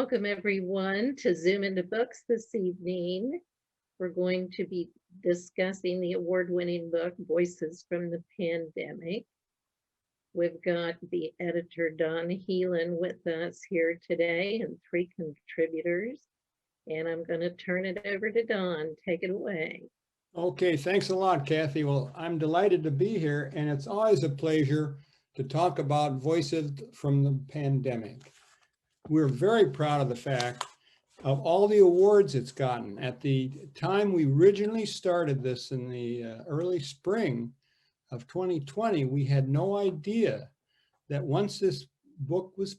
Welcome everyone to Zoom into Books this evening. We're going to be discussing the award-winning book, Voices from the Pandemic. We've got the editor, Don Helin, with us here today and 3 contributors. And I'm going to turn it over to Don. Take it away. Okay, thanks a lot, Kathy. Well, I'm delighted to be here, and it's always a pleasure to talk about Voices from the Pandemic. We're very proud of the fact of all the awards it's gotten. At the time we originally started this in the early spring of 2020, we had no idea that once this book was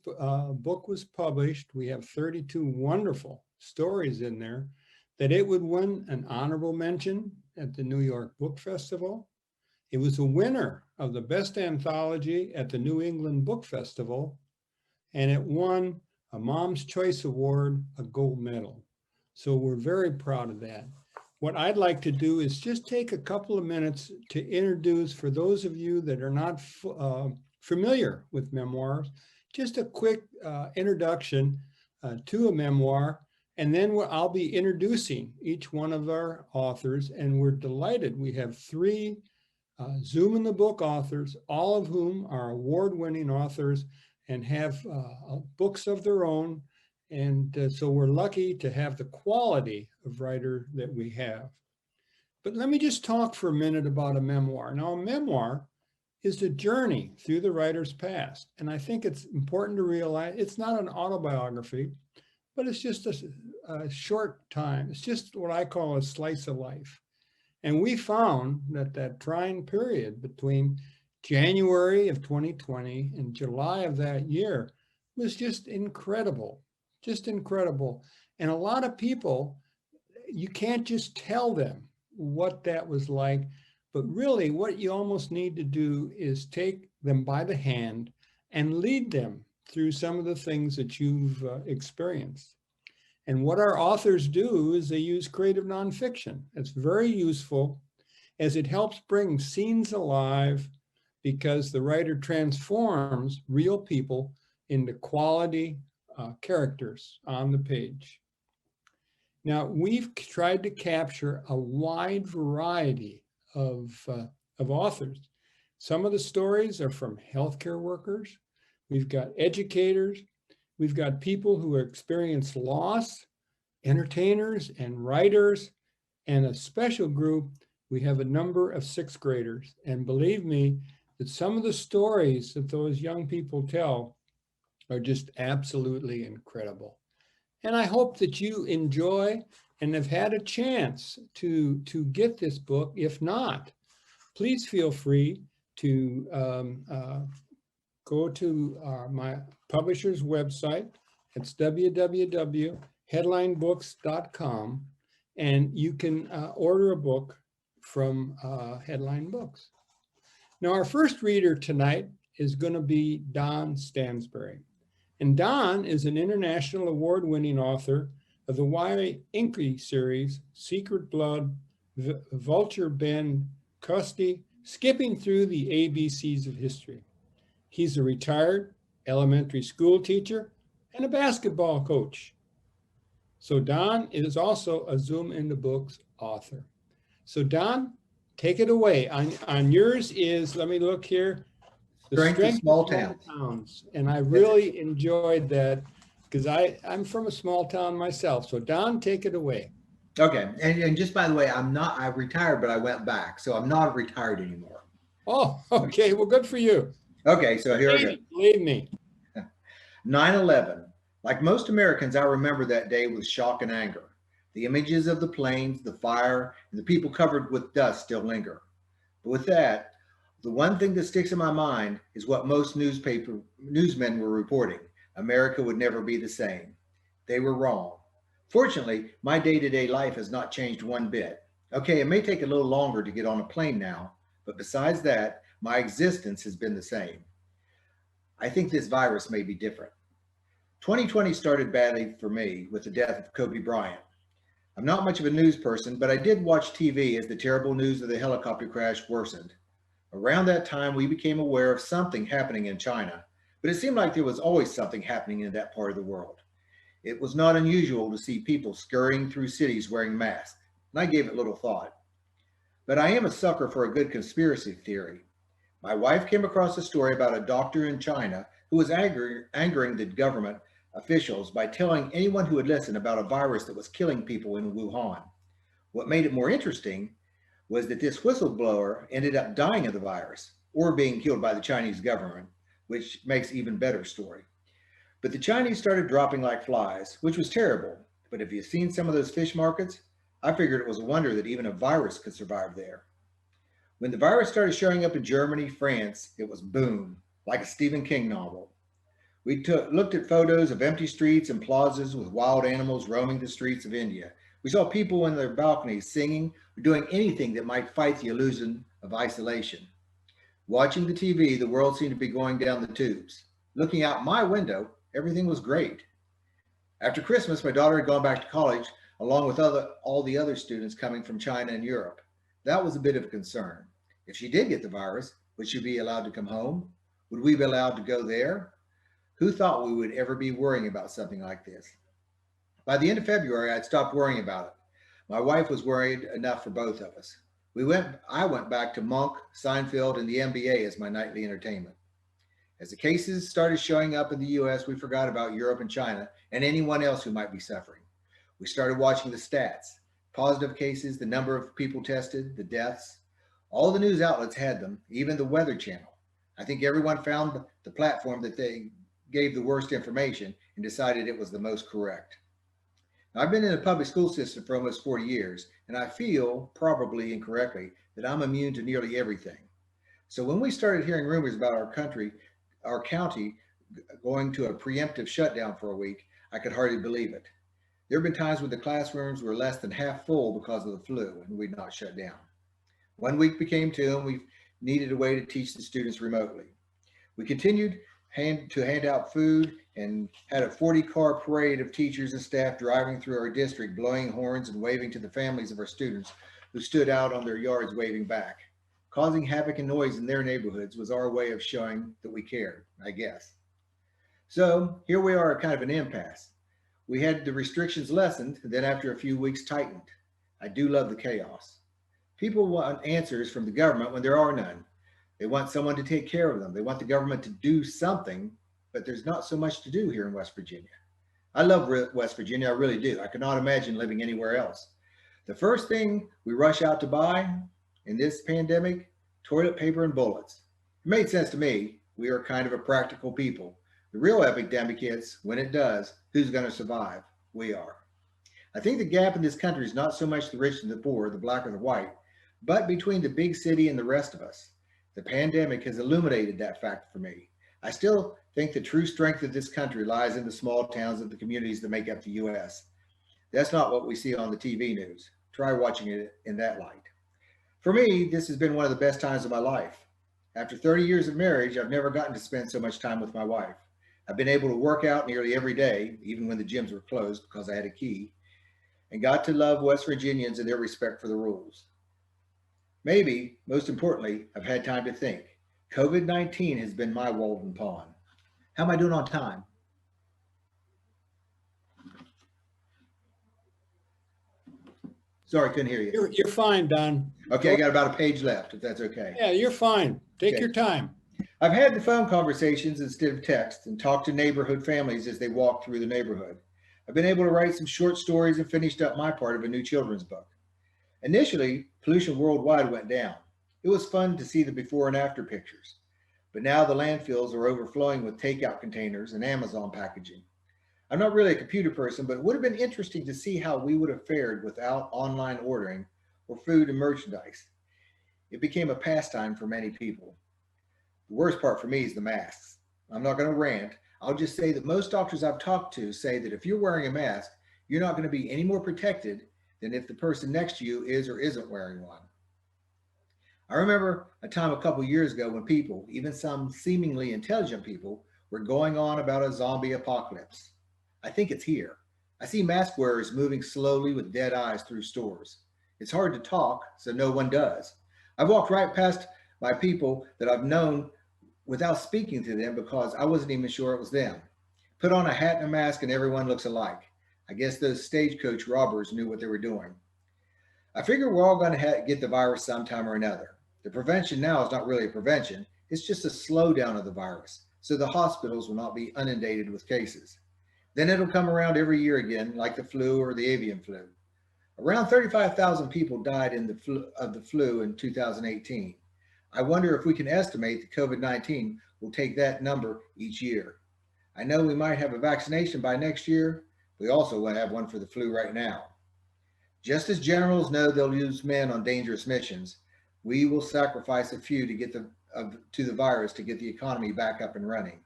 published, we have 32 wonderful stories in there, that it would win an honorable mention at the New York Book Festival. It was a winner of the best anthology at the New England Book Festival, and it won a Mom's Choice Award, a gold medal. So we're very proud of that. What I'd like to do is just take a couple of minutes to introduce, for those of you that are not familiar with memoirs, just a quick introduction to a memoir. And then I'll be introducing each one of our authors, and we're delighted. We have 3 Zoom in the Book authors, all of whom are award-winning authors and have books of their own. And so we're lucky to have the quality of writer that we have. But let me just talk for a minute about a memoir. Now, a memoir is a journey through the writer's past. And I think it's important to realize it's not an autobiography, but it's just a short time. It's just what I call a slice of life. And we found that that trying period between January of 2020 and July of that year was just incredible, just incredible. And a lot of people, you can't just tell them what that was like, but really what you almost need to do is take them by the hand and lead them through some of the things that you've experienced. And what our authors do is they use creative nonfiction. It's very useful as it helps bring scenes alive, because the writer transforms real people into quality characters on the page. Now, we've tried to capture a wide variety of authors. Some of the stories are from healthcare workers. We've got educators. We've got people who experience loss, entertainers and writers, and a special group. We have a number of 6th graders. And believe me, that some of the stories that those young people tell are just absolutely incredible. And I hope that you enjoy and have had a chance to get this book. If not, please feel free to go to my publisher's website. It's www.headlinebooks.com, and you can order a book from Headline Books. Now, our first reader tonight is going to be Don Stansberry. And Don is an international award-winning author of the YA Inky series, Secret Blood, Vulture Bend, Custody, Skipping Through the ABCs of History. He's a retired elementary school teacher and a basketball coach. So Don is also a Zoom into Books author. So Don, take it away. On yours is, let me look here, The Strength of Small Towns. And I really enjoyed that because I'm from a small town myself. So Don, take it away. Okay, and just by the way, I retired, but I went back, so I'm not retired anymore. Oh, okay, well, good for you. Okay, so here we go. Believe me. 9/11. Like most Americans, I remember that day with shock and anger. The images of the planes, the fire, and the people covered with dust still linger. But with that, the one thing that sticks in my mind is what most newsmen were reporting. America would never be the same. They were wrong. Fortunately, my day-to-day life has not changed one bit. Okay, it may take a little longer to get on a plane now, but besides that, my existence has been the same. I think this virus may be different. 2020 started badly for me with the death of Kobe Bryant. I'm not much of a news person, but I did watch TV as the terrible news of the helicopter crash worsened. Around that time, we became aware of something happening in China, but it seemed like there was always something happening in that part of the world. It was not unusual to see people scurrying through cities wearing masks, and I gave it little thought. But I am a sucker for a good conspiracy theory. My wife came across a story about a doctor in China who was angering the government officials by telling anyone who would listen about a virus that was killing people in Wuhan. What made it more interesting was that this whistleblower ended up dying of the virus or being killed by the Chinese government, which makes even better story. But the Chinese started dropping like flies, which was terrible. But if you've seen some of those fish markets, I figured it was a wonder that even a virus could survive there. When the virus started showing up in Germany, France, it was boom, like a Stephen King novel. We looked at photos of empty streets and plazas with wild animals roaming the streets of India. We saw people in their balconies singing or doing anything that might fight the illusion of isolation. Watching the TV, the world seemed to be going down the tubes. Looking out my window, everything was great. After Christmas, my daughter had gone back to college, along with all the other students coming from China and Europe. That was a bit of a concern. If she did get the virus, would she be allowed to come home? Would we be allowed to go there? Who thought we would ever be worrying about something like this? By the end of February, I'd stopped worrying about it. My wife was worried enough for both of us. I went back to Monk, Seinfeld, and the NBA as my nightly entertainment. As the cases started showing up in the US, we forgot about Europe and China and anyone else who might be suffering. We started watching the stats, positive cases, the number of people tested, the deaths. All the news outlets had them, even the Weather Channel. I think everyone found the platform that they gave the worst information and decided it was the most correct. Now, I've been in the public school system for almost 40 years, and I feel, probably incorrectly, that I'm immune to nearly everything. So when we started hearing rumors about our county going to a preemptive shutdown for a week, I could hardly believe it. There have been times when the classrooms were less than half full because of the flu, and we'd not shut down. 1 week became 2, and we needed a way to teach the students remotely. We continued to hand out food and had a 40-car parade of teachers and staff driving through our district, blowing horns and waving to the families of our students who stood out on their yards waving back. Causing havoc and noise in their neighborhoods was our way of showing that we cared, I guess. So here we are at kind of an impasse. We had the restrictions lessened, and then after a few weeks tightened. I do love the chaos. People want answers from the government when there are none. They want someone to take care of them. They want the government to do something, but there's not so much to do here in West Virginia. I love West Virginia, I really do. I cannot imagine living anywhere else. The first thing we rush out to buy in this pandemic, toilet paper and bullets. It made sense to me. We are kind of a practical people. The real epidemic hits, when it does, who's going to survive? We are. I think the gap in this country is not so much the rich and the poor, the black or the white, but between the big city and the rest of us. The pandemic has illuminated that fact for me. I still think the true strength of this country lies in the small towns and the communities that make up the U.S. That's not what we see on the TV news. Try watching it in that light. For me, this has been one of the best times of my life. After 30 years of marriage, I've never gotten to spend so much time with my wife. I've been able to work out nearly every day, even when the gyms were closed because I had a key, and got to love West Virginians and their respect for the rules. Maybe, most importantly, I've had time to think. COVID-19 has been my Walden Pond. How am I doing on time? Sorry, couldn't hear you. You're fine, Don. Okay, I got about a page left, if that's okay. Yeah, you're fine. Take Okay. your time. I've had the phone conversations instead of text and talked to neighborhood families as they walk through the neighborhood. I've been able to write some short stories and finished up my part of a new children's book. Initially, pollution worldwide went down. It was fun to see the before and after pictures. But now the landfills are overflowing with takeout containers and Amazon packaging. I'm not really a computer person, but it would have been interesting to see how we would have fared without online ordering or food and merchandise. It became a pastime for many people. The worst part for me is the masks. I'm not going to rant. I'll just say that most doctors I've talked to say that if you're wearing a mask, you're not going to be any more protected than if the person next to you is or isn't wearing one. I remember a time a couple years ago when people, even some seemingly intelligent people, were going on about a zombie apocalypse. I think it's here. I see mask wearers moving slowly with dead eyes through stores. It's hard to talk, so no one does. I've walked right past by people that I've known without speaking to them because I wasn't even sure it was them. Put on a hat and a mask and everyone looks alike. I guess those stagecoach robbers knew what they were doing. I figure we're all going to get the virus sometime or another. The prevention now is not really a prevention, it's just a slowdown of the virus, so the hospitals will not be inundated with cases. Then it'll come around every year again, like the flu or the avian flu. Around 35,000 people died of the flu in 2018. I wonder if we can estimate that COVID-19 will take that number each year. I know we might have a vaccination by next year. We also will have one for the flu right now. Just as generals know they'll use men on dangerous missions, we will sacrifice a few to get to the virus to get the economy back up and running.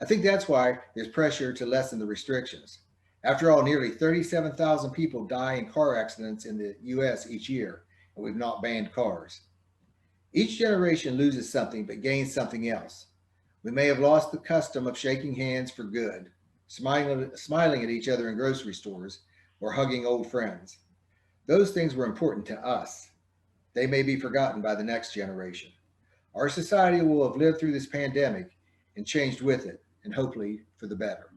I think that's why there's pressure to lessen the restrictions. After all, nearly 37,000 people die in car accidents in the US each year, and we've not banned cars. Each generation loses something but gains something else. We may have lost the custom of shaking hands for good, smiling at each other in grocery stores, or hugging old friends. Those things were important to us. They may be forgotten by the next generation. Our society will have lived through this pandemic and changed with it, and hopefully for the better.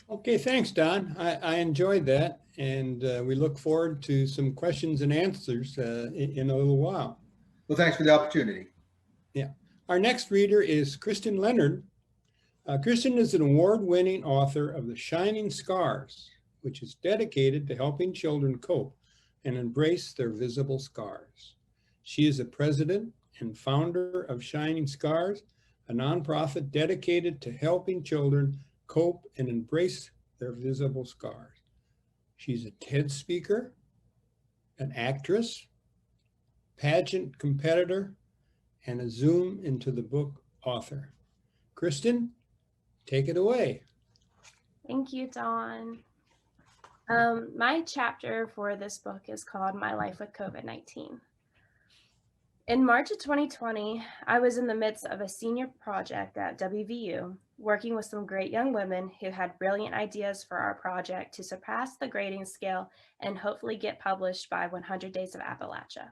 Okay, thanks, Don. I enjoyed that, and we look forward to some questions and answers in a little while. Well, thanks for the opportunity. Yeah. Our next reader is Kristin Leonard. Krystian is an award-winning author of The Shining Scars, which is dedicated to helping children cope and embrace their visible scars. She is the president and founder of Shining Scars, a nonprofit dedicated to helping children cope and embrace their visible scars. She's a TED speaker, an actress, pageant competitor, and a Zoom into the book author. Kristin, take it away. Thank you, Dawn. My chapter for this book is called My Life with COVID-19. In March of 2020, I was in the midst of a senior project at WVU, working with some great young women who had brilliant ideas for our project to surpass the grading scale and hopefully get published by 100 Days of Appalachia.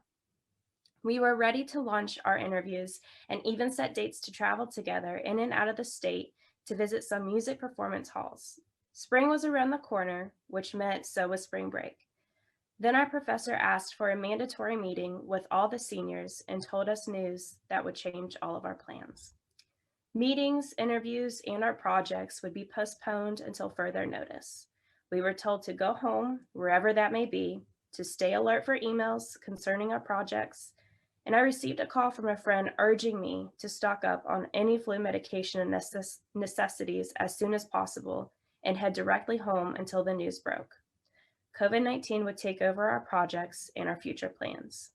We were ready to launch our interviews and even set dates to travel together in and out of the state to visit some music performance halls. Spring was around the corner, which meant so was spring break. Then our professor asked for a mandatory meeting with all the seniors and told us news that would change all of our plans. Meetings, interviews, and our projects would be postponed until further notice. We were told to go home, wherever that may be, to stay alert for emails concerning our projects, and I received a call from a friend urging me to stock up on any flu medication and necessities as soon as possible and head directly home until the news broke. COVID-19 would take over our projects and our future plans.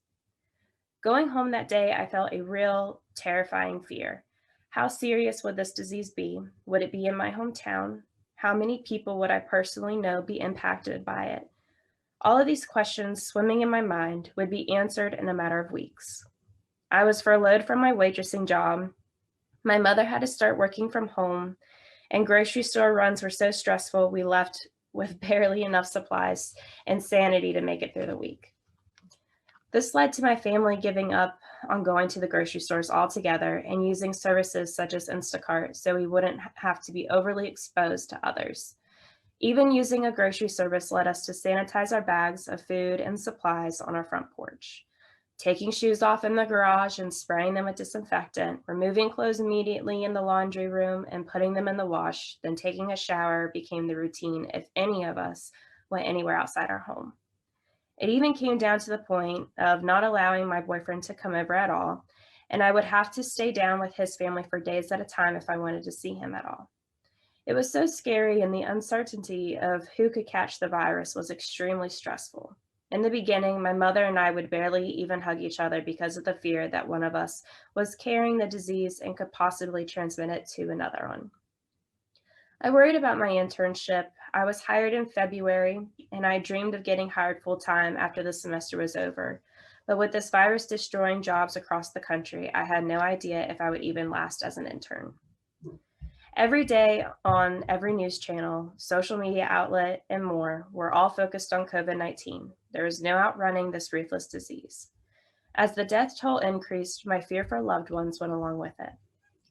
Going home that day, I felt a real terrifying fear. How serious would this disease be? Would it be in my hometown? How many people would I personally know be impacted by it? All of these questions swimming in my mind would be answered in a matter of weeks. I was furloughed from my waitressing job. My mother had to start working from home, and grocery store runs were so stressful we left with barely enough supplies and sanity to make it through the week. This led to my family giving up on going to the grocery stores altogether and using services such as Instacart so we wouldn't have to be overly exposed to others. Even using a grocery service led us to sanitize our bags of food and supplies on our front porch. Taking shoes off in the garage and spraying them with disinfectant, removing clothes immediately in the laundry room and putting them in the wash, then taking a shower became the routine if any of us went anywhere outside our home. It even came down to the point of not allowing my boyfriend to come over at all, and I would have to stay down with his family for days at a time if I wanted to see him at all. It was so scary, and the uncertainty of who could catch the virus was extremely stressful. In the beginning, my mother and I would barely even hug each other because of the fear that one of us was carrying the disease and could possibly transmit it to another one. I worried about my internship. I was hired in February, and I dreamed of getting hired full-time after the semester was over. But with this virus destroying jobs across the country, I had no idea if I would even last as an intern. Every day on every news channel, social media outlet, and more, we're all focused on COVID-19. There is no outrunning this ruthless disease. As the death toll increased, my fear for loved ones went along with it.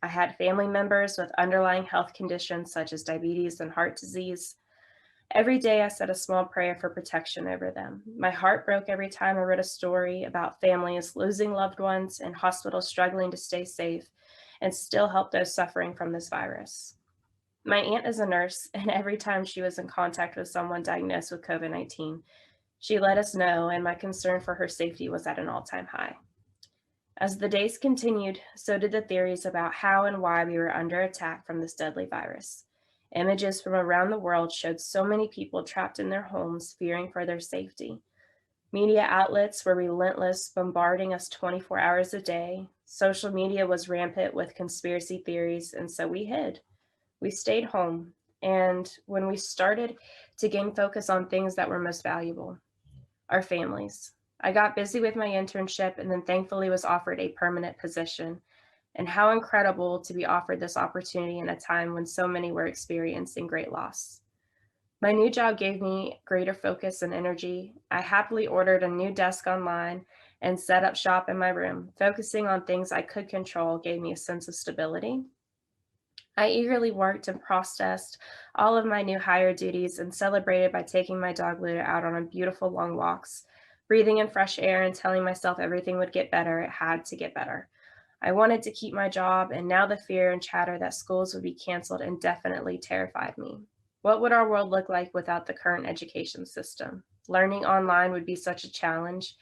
I had family members with underlying health conditions such as diabetes and heart disease. Every day I said a small prayer for protection over them. My heart broke every time I read a story about families losing loved ones and hospitals struggling to stay safe and still help those suffering from this virus. My aunt is a nurse, and every time she was in contact with someone diagnosed with COVID-19, she let us know, and my concern for her safety was at an all-time high. As the days continued, so did the theories about how and why we were under attack from this deadly virus. Images from around the world showed so many people trapped in their homes, fearing for their safety. Media outlets were relentless, bombarding us 24 hours a day. Social media was rampant with conspiracy theories, and so we hid. We stayed home, and when we started to gain focus on things that were most valuable, our families. I got busy with my internship and then thankfully was offered a permanent position. And how incredible to be offered this opportunity in a time when so many were experiencing great loss. My new job gave me greater focus and energy. I happily ordered a new desk online and set up shop in my room. Focusing on things I could control gave me a sense of stability. I eagerly worked and processed all of my new hire duties and celebrated by taking my dog Luda out on beautiful long walks, breathing in fresh air and telling myself everything would get better. It had to get better. I wanted to keep my job, and now the fear and chatter that schools would be canceled indefinitely terrified me. What would our world look like without the current education system? Learning online would be such a challenge,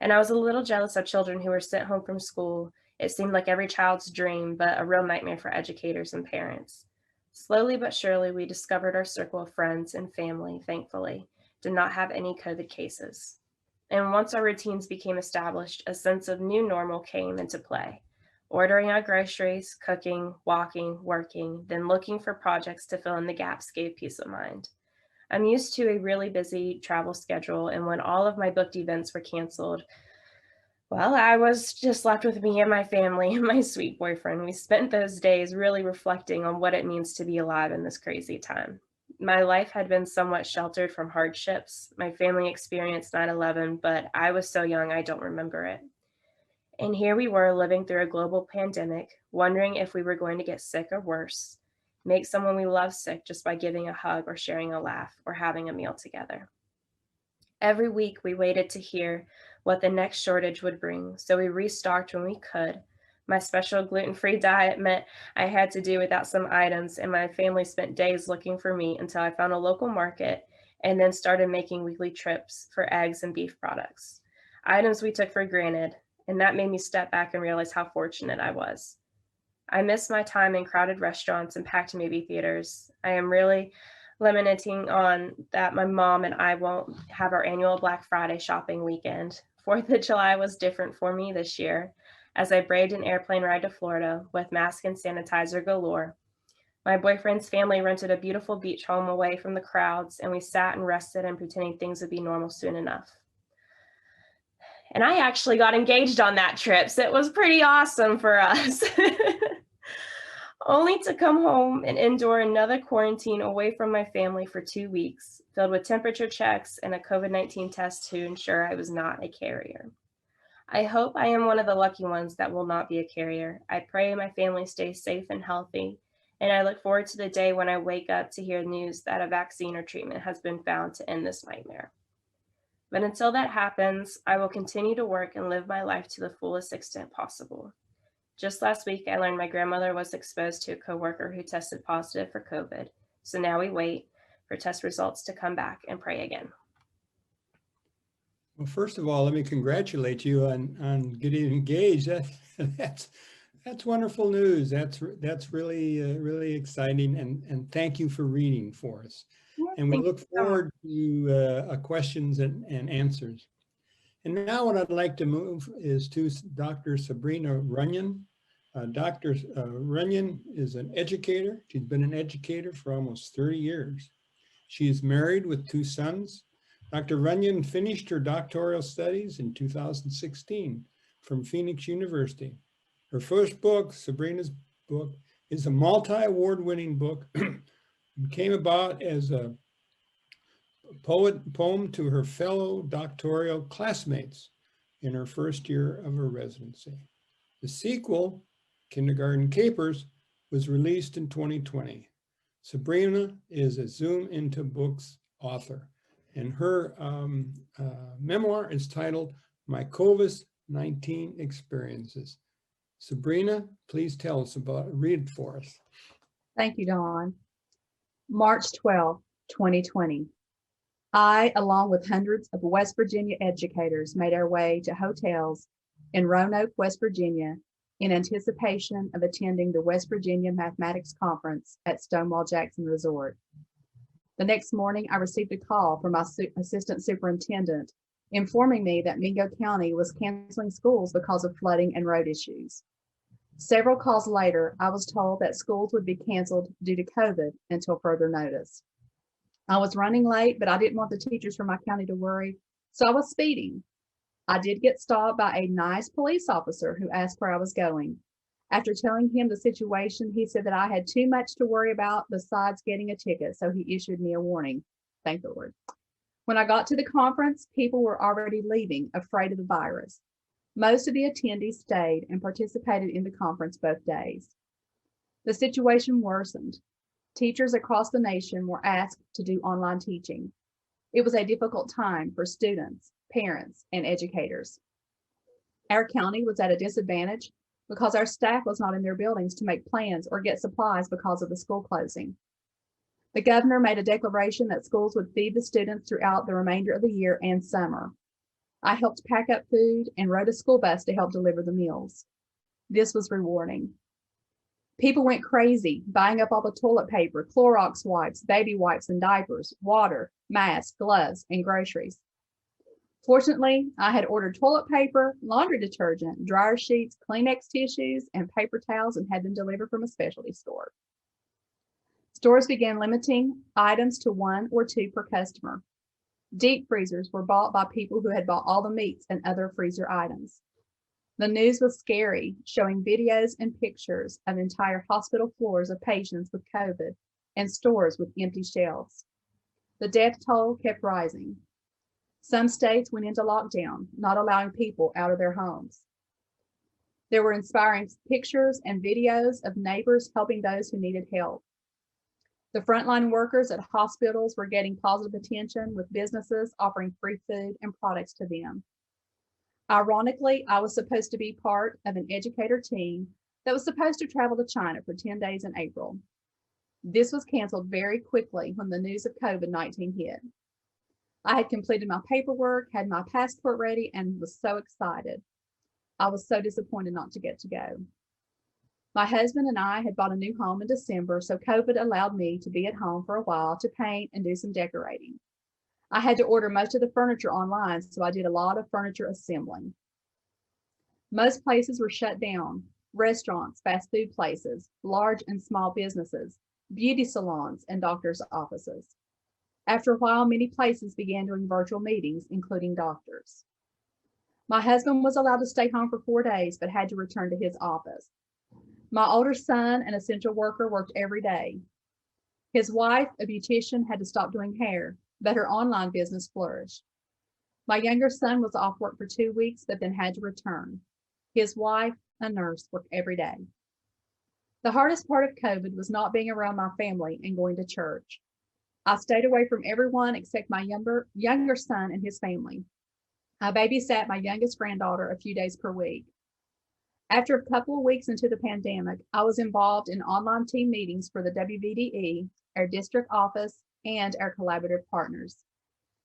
and I was a little jealous of children who were sent home from school. It seemed like every child's dream, but a real nightmare for educators and parents. Slowly but surely, we discovered our circle of friends and family, thankfully, did not have any COVID cases. And once our routines became established, a sense of new normal came into play. Ordering our groceries, cooking, walking, working, then looking for projects to fill in the gaps gave peace of mind. I'm used to a really busy travel schedule, and when all of my booked events were canceled, well, I was just left with me and my family and my sweet boyfriend. We spent those days really reflecting on what it means to be alive in this crazy time. My life had been somewhat sheltered from hardships. My family experienced 9/11, but I was so young I don't remember it. And here we were living through a global pandemic, wondering if we were going to get sick or worse, make someone we love sick just by giving a hug or sharing a laugh or having a meal together. Every week we waited to hear what the next shortage would bring, so we restocked when we could. My special gluten-free diet meant I had to do without some items, and my family spent days looking for meat until I found a local market and then started making weekly trips for eggs and beef products, items we took for granted, and that made me step back and realize how fortunate I was. I miss my time in crowded restaurants and packed movie theaters. I am really lamenting on that my mom and I won't have our annual Black Friday shopping weekend. 4th of July was different for me this year, as I braved an airplane ride to Florida with mask and sanitizer galore. My boyfriend's family rented a beautiful beach home away from the crowds, and we sat and rested and pretending things would be normal soon enough. And I actually got engaged on that trip, so it was pretty awesome for us. Only to come home and endure another quarantine away from my family for 2 weeks, filled with temperature checks and a COVID-19 test to ensure I was not a carrier. I hope I am one of the lucky ones that will not be a carrier. I pray my family stays safe and healthy, and I look forward to the day when I wake up to hear news that a vaccine or treatment has been found to end this nightmare. But until that happens, I will continue to work and live my life to the fullest extent possible. Just last week, I learned my grandmother was exposed to a coworker who tested positive for COVID. So now we wait for test results to come back and pray again. Well, first of all, let me congratulate you on getting engaged. That's wonderful news. That's really really exciting, and thank you for reading for us. And we look forward to questions and answers. And now what I'd like to move is to Dr. Sabrina Runyan. Dr. Runyan is an educator. She's been an educator for almost 30 years. She is married with 2 sons. Dr. Runyan finished her doctoral studies in 2016 from Phoenix University. Her first book, Sabrina's book, is a multi-award-winning book. It came about as a poem to her fellow doctoral classmates in her first year of her residency. The sequel Kindergarten Capers was released in 2020. Sabrina is a Zoom into Books author, and her memoir is titled My COVID-19 Experiences. Sabrina, please tell us read it for us. Thank you, Dawn. March 12, 2020. I, along with hundreds of West Virginia educators, made our way to hotels in Roanoke, West Virginia, in anticipation of attending the West Virginia Mathematics Conference at Stonewall Jackson Resort. The next morning, I received a call from my assistant superintendent informing me that Mingo County was canceling schools because of flooding and road issues. Several calls later, I was told that schools would be canceled due to COVID until further notice. I was running late, but I didn't want the teachers from my county to worry, so I was speeding. I did get stopped by a nice police officer who asked where I was going. After telling him the situation, he said that I had too much to worry about besides getting a ticket, so he issued me a warning. Thank the Lord. When I got to the conference, people were already leaving, afraid of the virus. Most of the attendees stayed and participated in the conference both days. The situation worsened. Teachers across the nation were asked to do online teaching. It was a difficult time for students, parents, and educators. Our county was at a disadvantage because our staff was not in their buildings to make plans or get supplies because of the school closing. The governor made a declaration that schools would feed the students throughout the remainder of the year and summer. I helped pack up food and rode a school bus to help deliver the meals. This was rewarding. People went crazy, buying up all the toilet paper, Clorox wipes, baby wipes and diapers, water, masks, gloves, and groceries. Fortunately, I had ordered toilet paper, laundry detergent, dryer sheets, Kleenex tissues, and paper towels and had them delivered from a specialty store. Stores began limiting items to 1 or 2 per customer. Deep freezers were bought by people who had bought all the meats and other freezer items. The news was scary, showing videos and pictures of entire hospital floors of patients with COVID and stores with empty shelves. The death toll kept rising. Some states went into lockdown, not allowing people out of their homes. There were inspiring pictures and videos of neighbors helping those who needed help. The frontline workers at hospitals were getting positive attention, with businesses offering free food and products to them. Ironically, I was supposed to be part of an educator team that was supposed to travel to China for 10 days in April. This was canceled very quickly when the news of COVID-19 hit. I had completed my paperwork, had my passport ready, and was so excited. I was so disappointed not to get to go. My husband and I had bought a new home in December, so COVID allowed me to be at home for a while to paint and do some decorating. I had to order most of the furniture online, so I did a lot of furniture assembling. Most places were shut down: restaurants, fast food places, large and small businesses, beauty salons, and doctors' offices. After a while, many places began doing virtual meetings, including doctors. My husband was allowed to stay home for 4 days, but had to return to his office. My older son, an essential worker, worked every day. His wife, a beautician, had to stop doing hair, but her online business flourished. My younger son was off work for 2 weeks, but then had to return. His wife, a nurse, worked every day. The hardest part of COVID was not being around my family and going to church. I stayed away from everyone except my younger son and his family. I babysat my youngest granddaughter a few days per week. After a couple of weeks into the pandemic, I was involved in online team meetings for the WVDE, our district office, and our collaborative partners.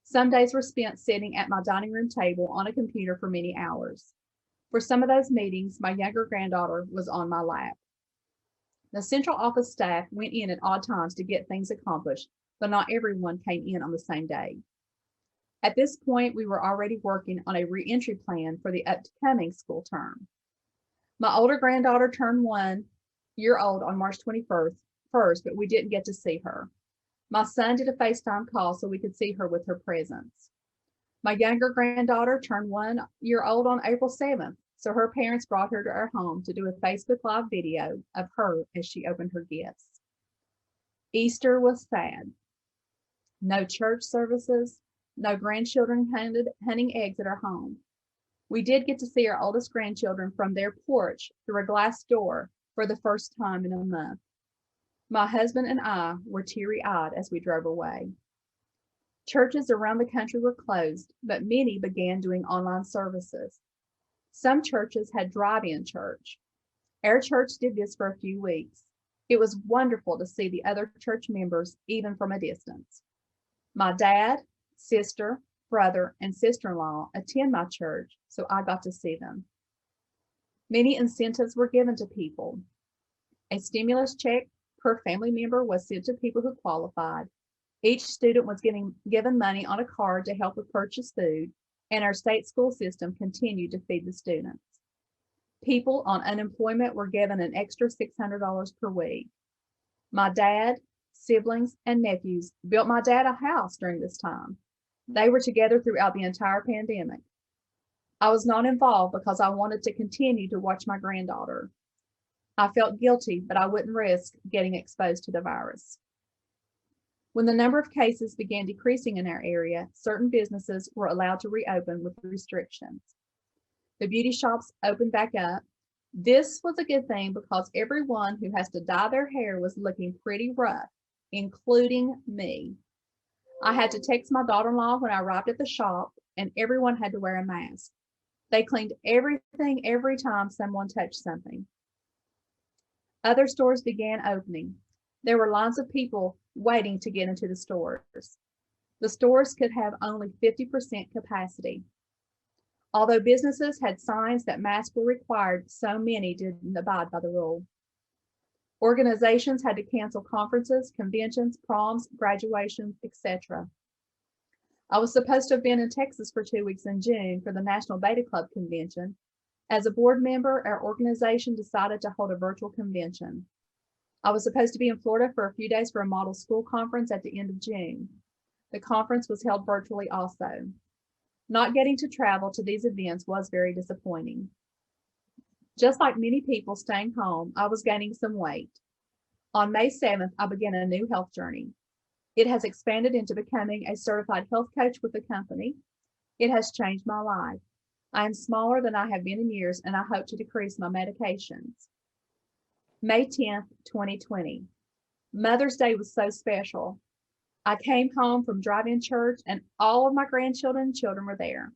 Some days were spent sitting at my dining room table on a computer for many hours. For some of those meetings, my younger granddaughter was on my lap. The central office staff went in at odd times to get things accomplished, but not everyone came in on the same day. At this point, we were already working on a re-entry plan for the upcoming school term. My older granddaughter turned 1 year old on March 21st, but we didn't get to see her. My son did a FaceTime call so we could see her with her presence. My younger granddaughter turned 1 year old on April 7th, so her parents brought her to our home to do a Facebook Live video of her as she opened her gifts. Easter was sad. No church services, no grandchildren hunting eggs at our home. We did get to see our oldest grandchildren from their porch through a glass door for the first time in a month. My husband and I were teary-eyed as we drove away. Churches around the country were closed, but many began doing online services. Some churches had drive-in church. Our church did this for a few weeks. It was wonderful to see the other church members, even from a distance. My dad, sister, brother, and sister-in-law attend my church, so I got to see them. Many incentives were given to people. A stimulus check per family member was sent to people who qualified. Each student was given money on a card to help with purchase food, and our state school system continued to feed the students. People on unemployment were given an extra $600 per week. My dad, siblings, and nephews built my dad a house during this time. They were together throughout the entire pandemic. I was not involved because I wanted to continue to watch my granddaughter. I felt guilty, but I wouldn't risk getting exposed to the virus. When the number of cases began decreasing in our area, certain businesses were allowed to reopen with restrictions. The beauty shops opened back up. This was a good thing because everyone who has to dye their hair was looking pretty rough, including me. I had to text my daughter-in-law when I arrived at the shop, and everyone had to wear a mask. They cleaned everything every time someone touched something. Other stores began opening. There were lines of people waiting to get into the stores. The stores could have only 50% capacity. Although businesses had signs that masks were required, so many didn't abide by the rule. Organizations had to cancel conferences, conventions, proms, graduations, etc. I was supposed to have been in Texas for 2 weeks in June for the National Beta Club convention. As a board member, our organization decided to hold a virtual convention. I was supposed to be in Florida for a few days for a model school conference at the end of June. The conference was held virtually also. Not getting to travel to these events was very disappointing. Just like many people staying home, I was gaining some weight. On May 7th, I began a new health journey. It has expanded into becoming a certified health coach with the company. It has changed my life. I am smaller than I have been in years, and I hope to decrease my medications. May 10th, 2020. Mother's Day was so special. I came home from drive-in church, and all of my grandchildren and children were there.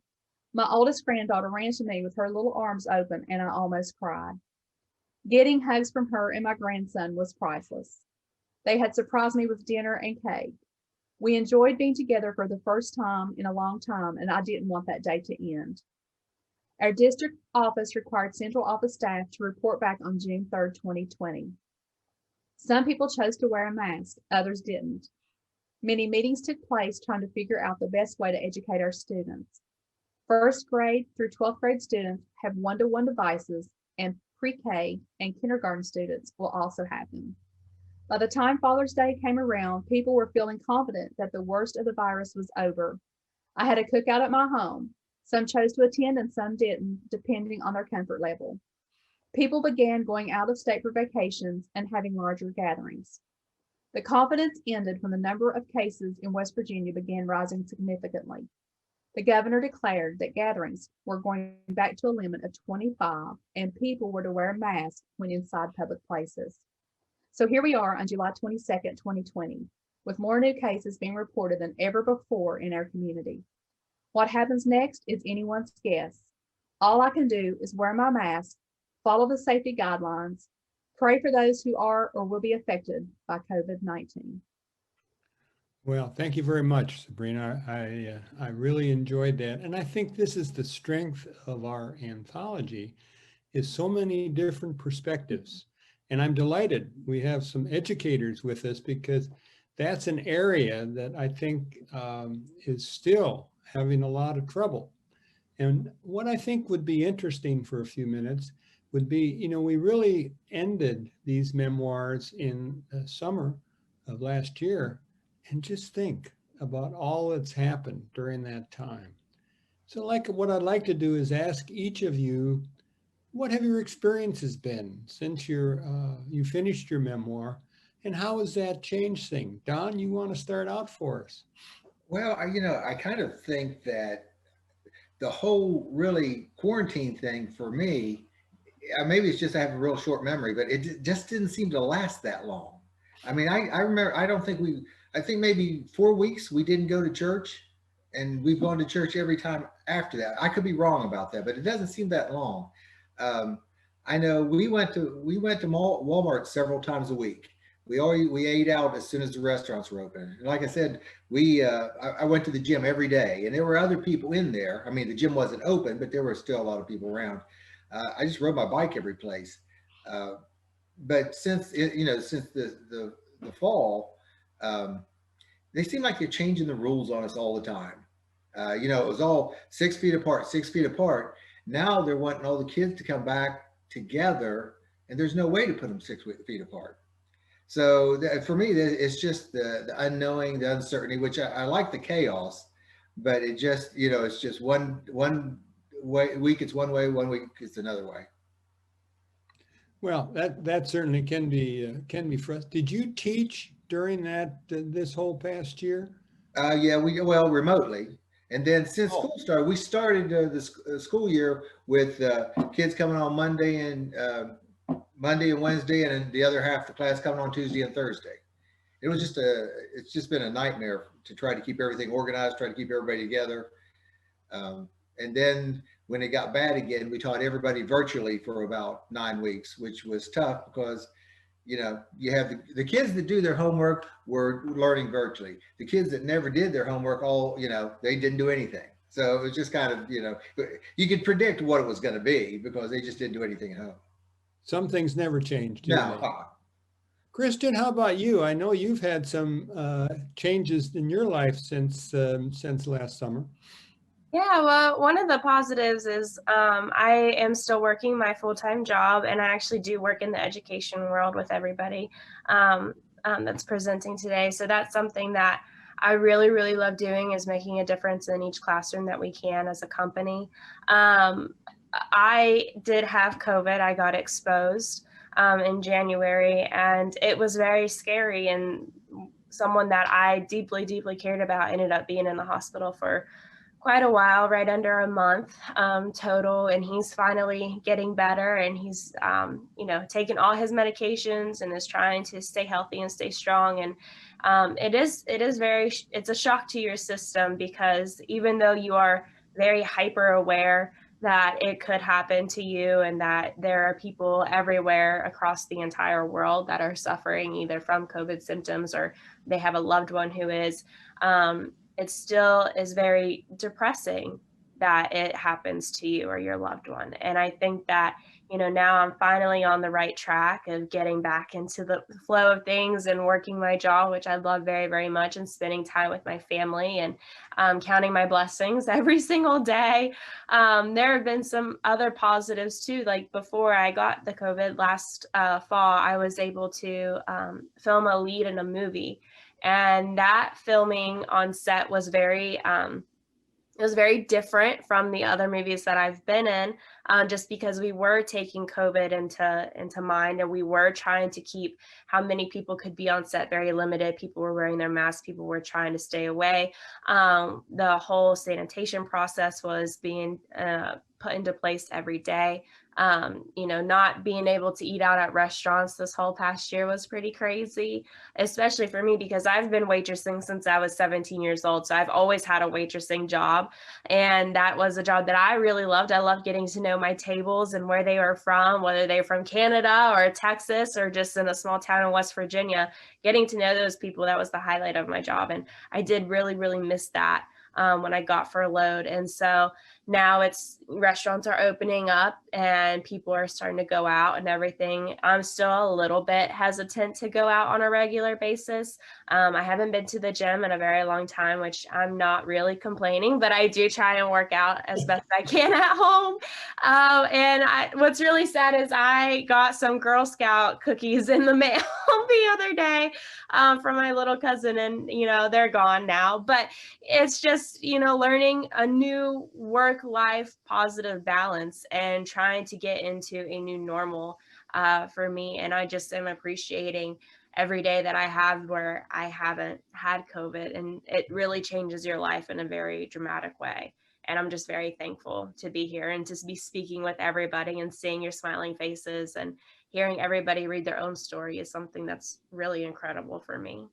My oldest granddaughter ran to me with her little arms open, and I almost cried. Getting hugs from her and my grandson was priceless. They had surprised me with dinner and cake. We enjoyed being together for the first time in a long time, and I didn't want that day to end. Our district office required central office staff to report back on June 3rd, 2020. Some people chose to wear a mask, others didn't. Many meetings took place trying to figure out the best way to educate our students. First grade through 12th grade students have one-to-one devices, and pre-K and kindergarten students will also have them. By the time Father's Day came around, people were feeling confident that the worst of the virus was over. I had a cookout at my home. Some chose to attend and some didn't, depending on their comfort level. People began going out of state for vacations and having larger gatherings. The confidence ended when the number of cases in West Virginia began rising significantly. The governor declared that gatherings were going back to a limit of 25 and people were to wear a mask when inside public places. So here we are on July 22nd, 2020, with more new cases being reported than ever before in our community. What happens next is anyone's guess. All I can do is wear my mask, follow the safety guidelines, pray for those who are or will be affected by COVID-19. Well, thank you very much, Sabrina. I really enjoyed that. And I think this is the strength of our anthology, is so many different perspectives. And I'm delighted we have some educators with us, because that's an area that I think is still having a lot of trouble. And what I think would be interesting for a few minutes would be, we really ended these memoirs in the summer of last year, and just think about all that's happened during that time. So what I'd like to do is ask each of you, what have your experiences been since you finished your memoir, and how has that changed things? Don, you want to start out for us? Well, I kind of think that the whole really quarantine thing for me maybe it's just I have a real short memory, but it just didn't seem to last that long. I mean, I remember, I think maybe 4 weeks we didn't go to church, and we've gone to church every time after that. I could be wrong about that, but it doesn't seem that long. Um, I know we went to Walmart several times a week. We ate out as soon as the restaurants were open. And like I said, I went to the gym every day, and there were other people in there. I mean, the gym wasn't open, but there were still a lot of people around. I just rode my bike every place. But since the fall, they seem like they're changing the rules on us all the time. It was all 6 feet apart, 6 feet apart. Now they're wanting all the kids to come back together, and there's no way to put them 6 feet apart. So for me, it's just the unknowing, the uncertainty, which I like the chaos, but it just, it's just one week it's one way, 1 week it's another way. Well, that certainly can be frustrating. Did you teach during this whole past year? Yeah, remotely. And then since school started, we started the school year with kids coming on Monday and Wednesday, and then the other half of the class coming on Tuesday and Thursday. It's just been a nightmare to try to keep everything organized, try to keep everybody together. And then when it got bad again, we taught everybody virtually for about 9 weeks, which was tough because, you have the kids that do their homework were learning virtually. The kids that never did their homework, they didn't do anything. So it was just kind of, you could predict what it was going to be because they just didn't do anything at home. Some things never changed. No. Krystian, how about you? I know you've had some changes in your life since last summer. Yeah, well, one of the positives is I am still working my full-time job, and I actually do work in the education world with everybody that's presenting today. So that's something that I really, really love doing, is making a difference in each classroom that we can as a company. I did have COVID. I got exposed in January, and it was very scary, and someone that I deeply, deeply cared about ended up being in the hospital for quite a while, right under a month total, and he's finally getting better, and he's taking all his medications and is trying to stay healthy and stay strong. And it's a shock to your system, because even though you are very hyper aware that it could happen to you, and that there are people everywhere across the entire world that are suffering either from COVID symptoms or they have a loved one who is, it still is very depressing that it happens to you or your loved one. And I think that, now I'm finally on the right track of getting back into the flow of things and working my job, which I love very, very much, and spending time with my family and counting my blessings every single day. There have been some other positives too. Like before I got the COVID last fall, I was able to film a lead in a movie. And that filming on set was very different from the other movies that I've been in, just because we were taking COVID into mind, and we were trying to keep how many people could be on set very limited. People were wearing their masks. People were trying to stay away. The whole sanitation process was being put into place every day. Not being able to eat out at restaurants this whole past year was pretty crazy, especially for me, because I've been waitressing since I was 17 years old. So I've always had a waitressing job, and that was a job that I really loved. I loved getting to know my tables and where they were from, whether they're from Canada or Texas or just in a small town in West Virginia. Getting to know those people, that was the highlight of my job. And I did really, really miss that when I got furloughed. And so now restaurants are opening up and people are starting to go out and everything. I'm still a little bit hesitant to go out on a regular basis. I haven't been to the gym in a very long time, which I'm not really complaining, but I do try and work out as best I can at home. What's really sad is I got some Girl Scout cookies in the mail the other day from my little cousin, and they're gone now. But it's just learning a new work-life positive balance and trying to get into a new normal for me. And I just am appreciating every day that I have where I haven't had COVID, and it really changes your life in a very dramatic way. And I'm just very thankful to be here and to be speaking with everybody and seeing your smiling faces and hearing everybody read their own story is something that's really incredible for me.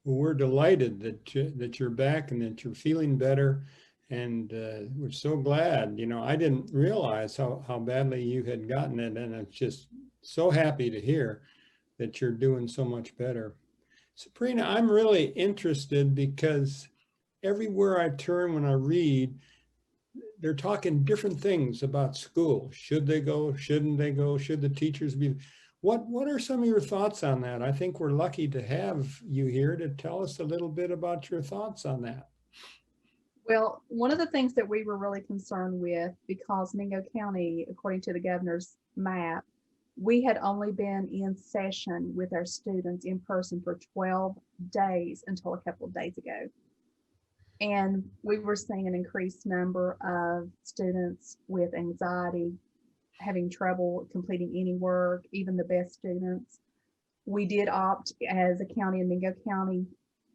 Well, we're delighted that you're back and that you're feeling better. And we're so glad. You know, I didn't realize how badly you had gotten it. And I'm just so happy to hear that you're doing so much better. Sabrina, I'm really interested because everywhere I turn when I read, they're talking different things about school. Should they go? Shouldn't they go? Should the teachers be? What are some of your thoughts on that? I think we're lucky to have you here to tell us a little bit about your thoughts on that. Well, one of the things that we were really concerned with, because Mingo County, according to the governor's map, we had only been in session with our students in person for 12 days until a couple of days ago. And we were seeing an increased number of students with anxiety, having trouble completing any work, even the best students. We did opt as a county in Mingo County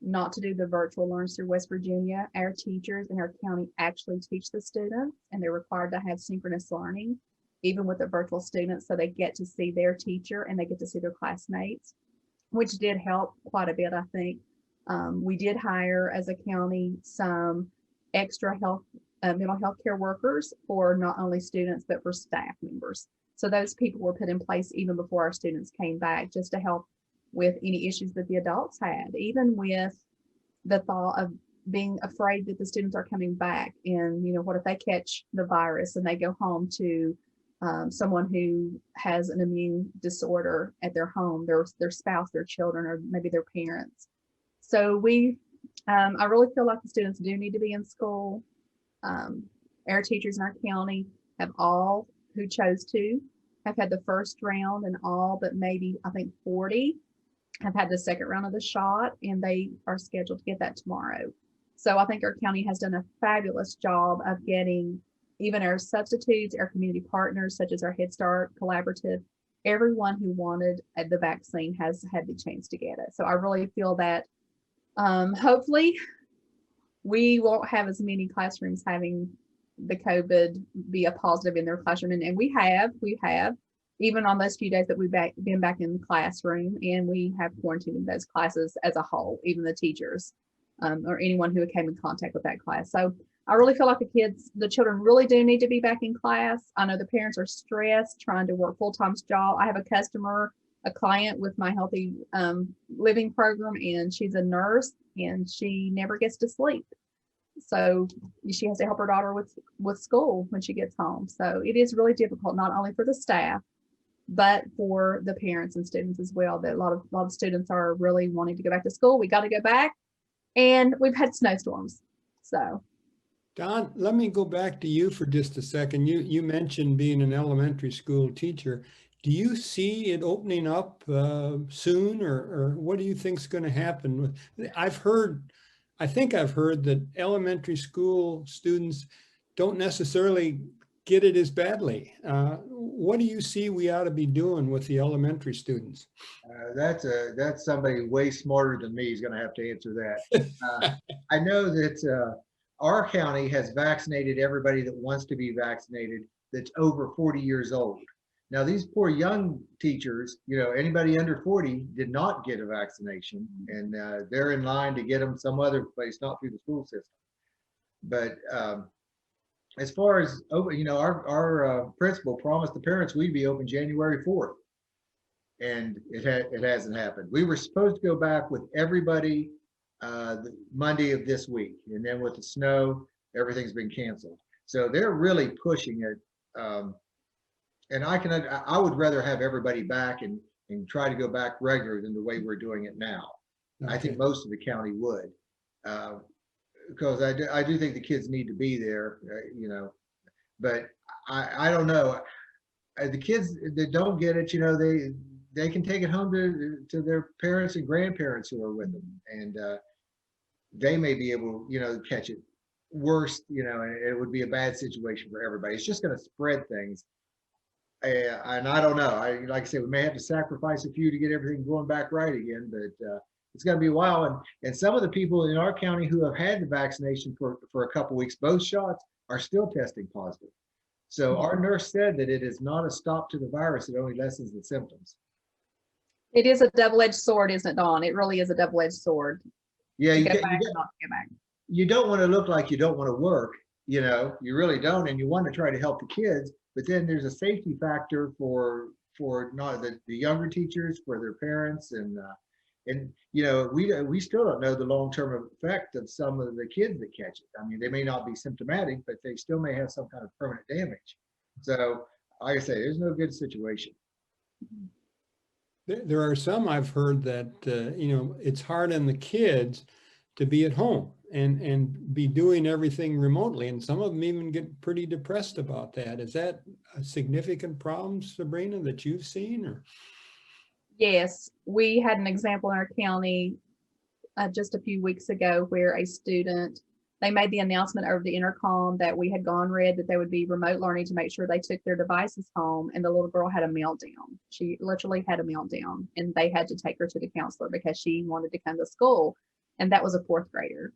not to do the virtual learns through West Virginia. Our teachers in our county actually teach the students, and they're required to have synchronous learning, even with the virtual students, so they get to see their teacher and they get to see their classmates, which did help quite a bit, I think. We did hire as a county some extra mental health care workers for not only students, but for staff members. So those people were put in place even before our students came back, just to help with any issues that the adults had, even with the thought of being afraid that the students are coming back. And, you know, what if they catch the virus and they go home to someone who has an immune disorder at their home, their spouse, their children, or maybe their parents. So I really feel like the students do need to be in school. Our teachers in our county have all who chose to have had the first round, and all but maybe, I think, 40 have had the second round of the shot, and they are scheduled to get that tomorrow. So I think our county has done a fabulous job of getting even our substitutes, our community partners, such as our Head Start Collaborative, everyone who wanted the vaccine has had the chance to get it. So I really feel that hopefully we won't have as many classrooms having the COVID be a positive in their classroom. And we have, even on those few days that we've been back in the classroom, and we have quarantined those classes as a whole, even the teachers or anyone who came in contact with that class. So I really feel like the children really do need to be back in class. I know the parents are stressed trying to work full-time job. I have a client with my Healthy Living program, and she's a nurse and she never gets to sleep. So she has to help her daughter with school when she gets home. So it is really difficult, not only for the staff, but for the parents and students as well. That a lot of students are really wanting to go back to school. We got to go back, and we've had snowstorms. So Don, let me go back to you for just a second. You mentioned being an elementary school teacher. Do you see it opening up soon, or what do you think is going to happen? I think I've heard that elementary school students don't necessarily get it as badly. What do you see we ought to be doing with the elementary students? That's somebody way smarter than me is going to have to answer that. I know that our county has vaccinated everybody that wants to be vaccinated that's over 40 years old. Now, these poor young teachers, you know, anybody under 40 did not get a vaccination, and they're in line to get them some other place, not through the school system. But as far as open, you know, our principal promised the parents we'd be open January 4th, and it hasn't happened. We were supposed to go back with everybody the Monday of this week, and then with the snow, everything's been canceled. So they're really pushing it. And I would rather have everybody back and try to go back regular than the way we're doing it now. Okay. I think most of the county would, because I do think the kids need to be there, you know, but I don't know. The kids that don't get it, you know, they can take it home to their parents and grandparents who are with them, and they may be able, you know, to catch it worse, you know, and it would be a bad situation for everybody. It's just going to spread things. And I don't know. Like I said, we may have to sacrifice a few to get everything going back right again. But it's going to be a while. And some of the people in our county who have had the vaccination for a couple weeks, both shots, are still testing positive. So our nurse said that it is not a stop to the virus. It only lessens the symptoms. It is a double-edged sword, isn't it, Dawn? It really is a double-edged sword. Yeah, To you go get, back you or get, not to go back. you don't want to look like you don't want to work, you know, you really don't, and you want to try to help the kids, but then there's a safety factor for not the younger teachers, for their parents, and you know, we still don't know the long-term effect of some of the kids that catch it. I mean, they may not be symptomatic, but they still may have some kind of permanent damage. So like I say, there's no good situation. There are some I've heard that, you know, it's hard on the kids to be at home and be doing everything remotely. And some of them even get pretty depressed about that. Is that a significant problem, Sabrina, that you've seen? Or? Yes, we had an example in our county just a few weeks ago where a student, they made the announcement over the intercom that we had gone red, that they would be remote learning to make sure they took their devices home. And the little girl had a meltdown. She literally had a meltdown, and they had to take her to the counselor because she wanted to come to school. And that was a 4th grader.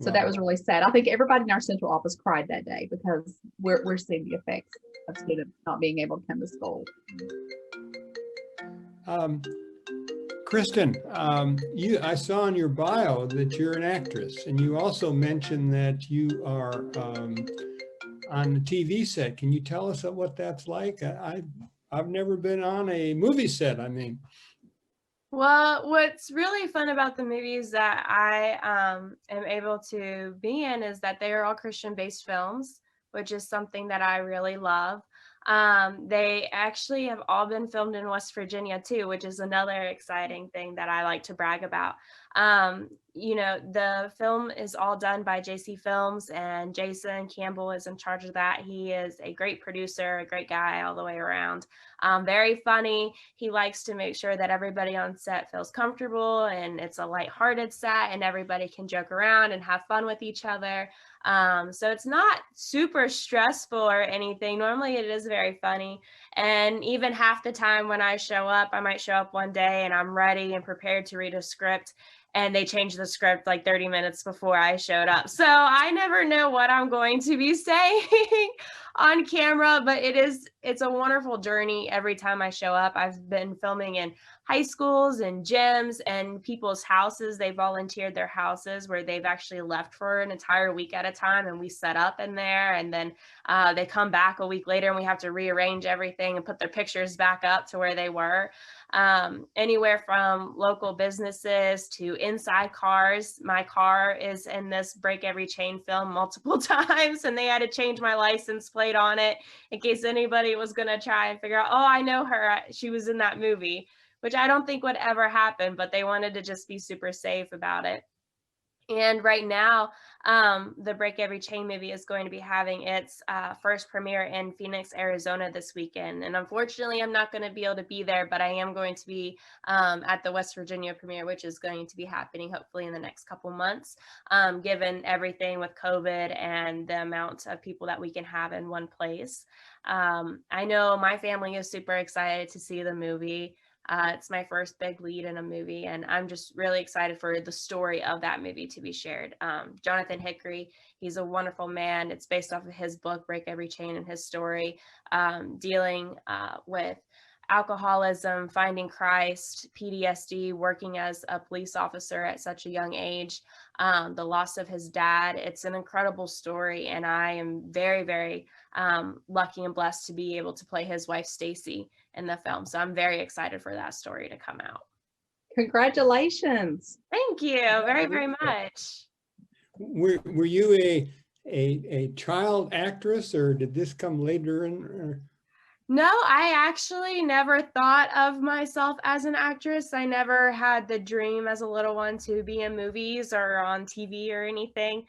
So that was really sad. I think everybody in our central office cried that day because we're seeing the effects of students not being able to come to school. Kristin, I saw in your bio that you're an actress, and you also mentioned that you are on the TV set. Can you tell us what that's like? I've never been on a movie set, I mean. Well, what's really fun about the movies that I am able to be in is that they are all Christian-based films, which is something that I really love. They actually have all been filmed in West Virginia too, which is another exciting thing that I like to brag about. You know, the film is all done by JC Films, and Jason Campbell is in charge of that. He is a great producer, a great guy all the way around. Very funny. He likes to make sure that everybody on set feels comfortable and it's a lighthearted set and everybody can joke around and have fun with each other. So it's not super stressful or anything. Normally it is very funny. And even half the time when I show up, I might show up one day and I'm ready and prepared to read a script, and they changed the script like 30 minutes before I showed up. So I never know what I'm going to be saying on camera, but it's a wonderful journey every time I show up. I've been filming in high schools and gyms and people's houses. They volunteered their houses where they've actually left for an entire week at a time, and we set up in there, and then they come back a week later and we have to rearrange everything and put their pictures back up to where they were. Anywhere from local businesses to inside cars. My car is in this Break Every Chain film multiple times, and they had to change my license plate on it in case anybody was going to try and figure out, oh, I know her, she was in that movie, which I don't think would ever happen, but they wanted to just be super safe about it. And right now, the Break Every Chain movie is going to be having its first premiere in Phoenix, Arizona this weekend. And unfortunately, I'm not going to be able to be there, but I am going to be at the West Virginia premiere, which is going to be happening hopefully in the next couple months, given everything with COVID and the amount of people that we can have in one place. I know my family is super excited to see the movie. It's my first big lead in a movie, and I'm just really excited for the story of that movie to be shared. Jonathan Hickory, he's a wonderful man. It's based off of his book, Break Every Chain, and his story dealing with alcoholism, finding Christ, PTSD, working as a police officer at such a young age, the loss of his dad. It's an incredible story, and I am very, very lucky and blessed to be able to play his wife, Stacy, in the film. So I'm very excited for that story to come out. Congratulations. Thank you very, very much. Were you a child actress, or did this come later in? Or? No, I actually never thought of myself as an actress. I never had the dream as a little one to be in movies or on TV or anything.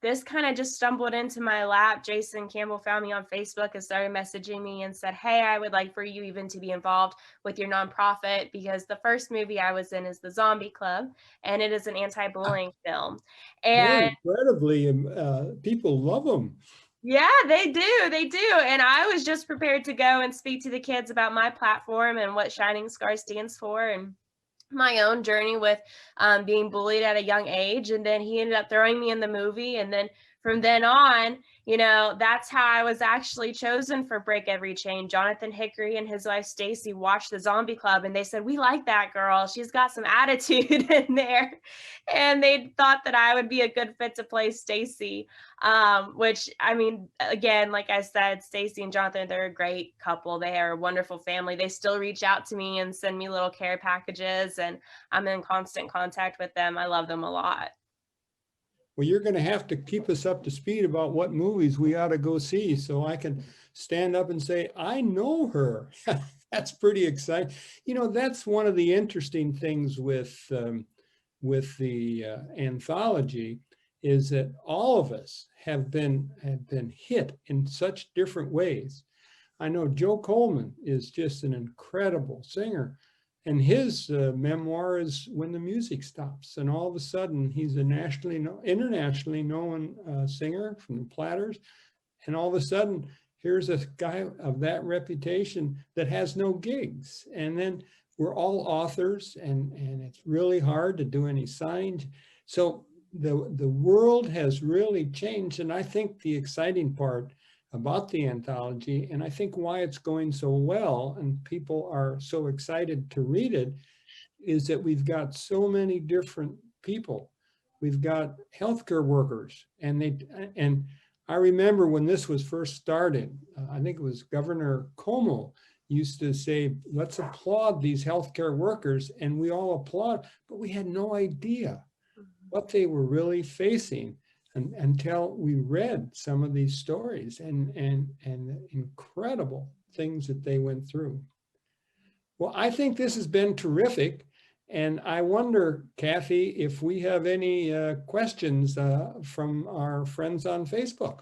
This kind of just stumbled into my lap. Jason Campbell found me on Facebook and started messaging me and said, hey, I would like for you even to be involved with your nonprofit, because the first movie I was in is The Zombie Club, and it is an anti-bullying film. And incredibly, people love them. Yeah, they do. And I was just prepared to go and speak to the kids about my platform and what Shining Scar stands for. And my own journey with being bullied at a young age. And then he ended up throwing me in the movie. And then from then on, you know, that's how I was actually chosen for Break Every Chain. Jonathan Hickory and his wife Stacy watched the Zombie Club and they said, we like that girl. She's got some attitude in there. And they thought that I would be a good fit to play Stacy, which, I mean, again, like I said, Stacy and Jonathan, they're a great couple. They are a wonderful family. They still reach out to me and send me little care packages, and I'm in constant contact with them. I love them a lot. Well, you're going to have to keep us up to speed about what movies we ought to go see so I can stand up and say, I know her. That's pretty exciting. You know, that's one of the interesting things with the anthology is that all of us have been hit in such different ways. I know Joe Coleman is just an incredible singer. And his memoir is When the Music Stops. And all of a sudden, he's a internationally known singer from the Platters. And all of a sudden, here's a guy of that reputation that has no gigs. And then we're all authors, and it's really hard to do any signed. So the world has really changed. And I think the exciting part about the anthology, and I think why it's going so well and people are so excited to read it, is that we've got so many different people. We've got healthcare workers, and I remember when this was first started, I think it was Governor Coleman used to say, let's applaud these healthcare workers, and we all applaud, but we had no idea what they were really facing until we read some of these stories and incredible things that they went through. Well, I think this has been terrific. And I wonder, Kathy, if we have any questions from our friends on Facebook.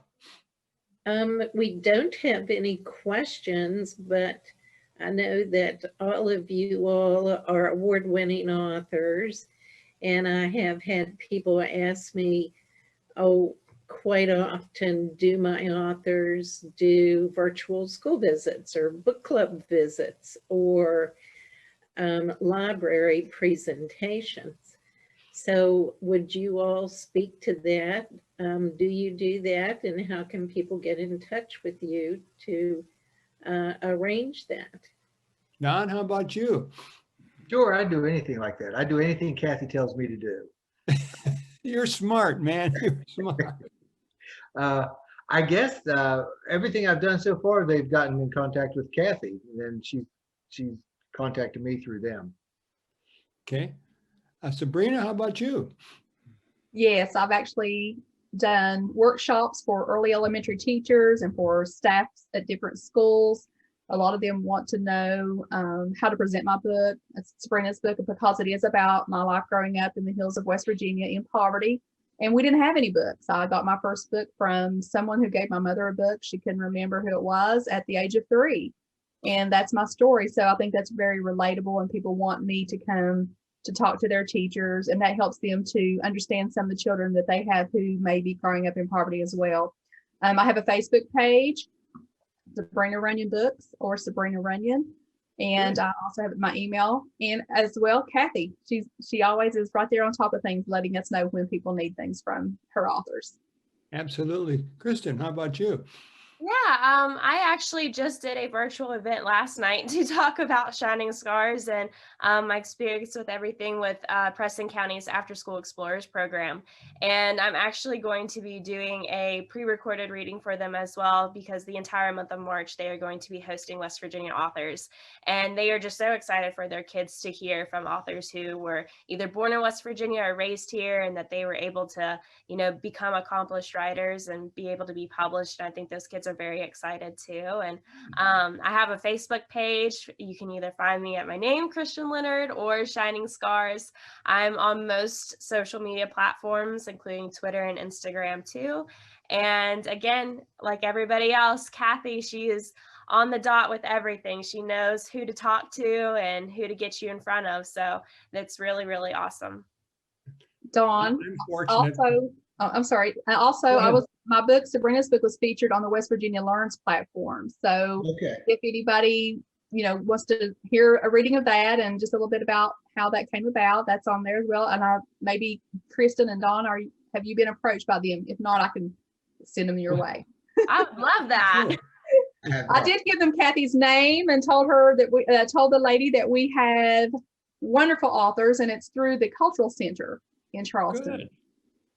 We don't have any questions, but I know that all of you all are award-winning authors. And I have had people ask me, oh, quite often, do my authors do virtual school visits or book club visits or library presentations? So would you all speak to that? Do you do that? And how can people get in touch with you to arrange that? Don, how about you? Sure, I do anything like that. I do anything Kathy tells me to do. You're smart, man. You're smart. I guess everything I've done so far, they've gotten in contact with Kathy, and then she's contacted me through them. Okay. Sabrina, how about you? Yes, I've actually done workshops for early elementary teachers and for staffs at different schools. A lot of them want to know how to present my book. It's Sabrina's book, because it is about my life growing up in the hills of West Virginia in poverty. And we didn't have any books. I got my first book from someone who gave my mother a book. She couldn't remember who it was at the age of 3. And that's my story. So I think that's very relatable, and people want me to come to talk to their teachers, and that helps them to understand some of the children that they have who may be growing up in poverty as well. I have a Facebook page, Sabrina Runyan Books or Sabrina Runyan. And I also have my email, and as well, Kathy. She always is right there on top of things, letting us know when people need things from her authors. Absolutely. Kristin, how about you? Yeah, I actually just did a virtual event last night to talk about Shining Scars and my experience with everything with Preston County's After School Explorers program. And I'm actually going to be doing a pre-recorded reading for them as well, because the entire month of March, they are going to be hosting West Virginia authors. And they are just so excited for their kids to hear from authors who were either born in West Virginia or raised here, and that they were able to, you know, become accomplished writers and be able to be published. And I think those kids are very excited too. And I have a Facebook page. You can either find me at my name, Kristin Leonard, or Shining Scars. I'm on most social media platforms, including Twitter and Instagram too. And again, like everybody else, Kathy, she is on the dot with everything. She knows who to talk to and who to get you in front of. So that's really, really awesome. Dawn, I'm fortunate. also, I'm sorry. Also, my book, Sabrina's book, was featured on the West Virginia Learns platform. So Okay. if anybody wants to hear a reading of that and just a little bit about how that came about, that's on there as well. And maybe Kristin and Dawn, have you been approached by them? If not, I can send them your way. I would love that. I did give them Kathy's name and told her that we told the lady that we have wonderful authors, and it's through the Cultural Center in Charleston. Good.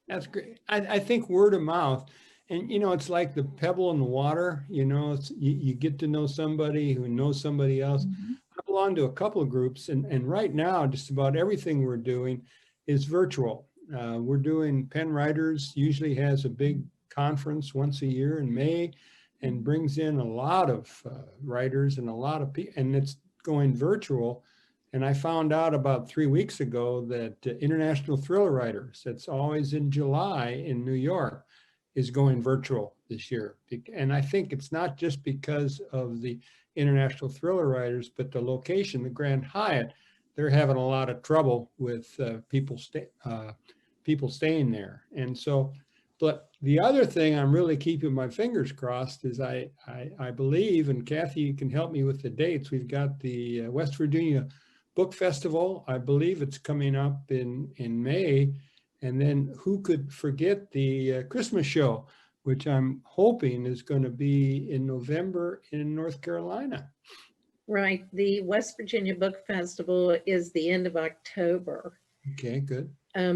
That's great. I think word of mouth, and it's like the pebble in the water. You get to know somebody who knows somebody else. Mhm. I belong to a couple of groups, and right now just about everything we're doing is virtual. We're doing Penn Writers usually has a big conference once a year in May, and brings in a lot of writers and a lot of people, and it's going virtual. And I found out about 3 weeks ago that International Thriller Writers, that's always in July in New York, is going virtual this year. And I think it's not just because of the International Thriller Writers, but the location, the Grand Hyatt, they're having a lot of trouble with people staying there. And so, but the other thing I'm really keeping my fingers crossed is I believe, and Kathy, you can help me with the dates, we've got the West Virginia Book Festival. I believe it's coming up in May. And then who could forget the Christmas show, which I'm hoping is going to be in November in North Carolina. Right. The West Virginia Book Festival is the end of October. Okay, good.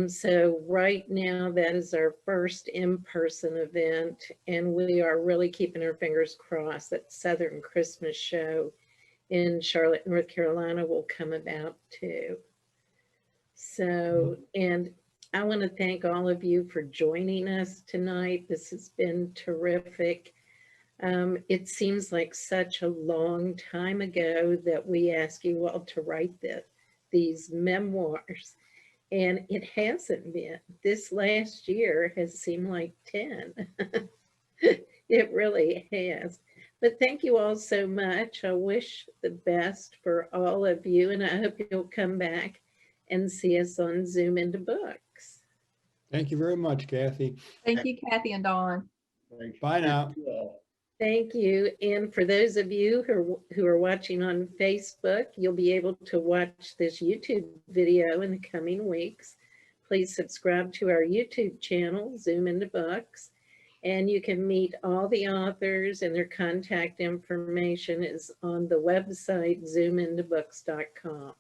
So right now that is our first in-person event, and we are really keeping our fingers crossed that Southern Christmas Show in Charlotte, North Carolina will come about too. So, and I want to thank all of you for joining us tonight. This has been terrific. It seems like such a long time ago that we asked you all to write these memoirs, and it hasn't been. This last year has seemed like 10. It really has. But thank you all so much. I wish the best for all of you, and I hope you'll come back and see us on Zoom into Books. Thank you very much, Kathy. Thank you, Kathy and Dawn. Bye now. Thank you. And for those of you who are watching on Facebook, you'll be able to watch this YouTube video in the coming weeks. Please subscribe to our YouTube channel, Zoom into Books. And you can meet all the authors, and their contact information is on the website zoomintobooks.com.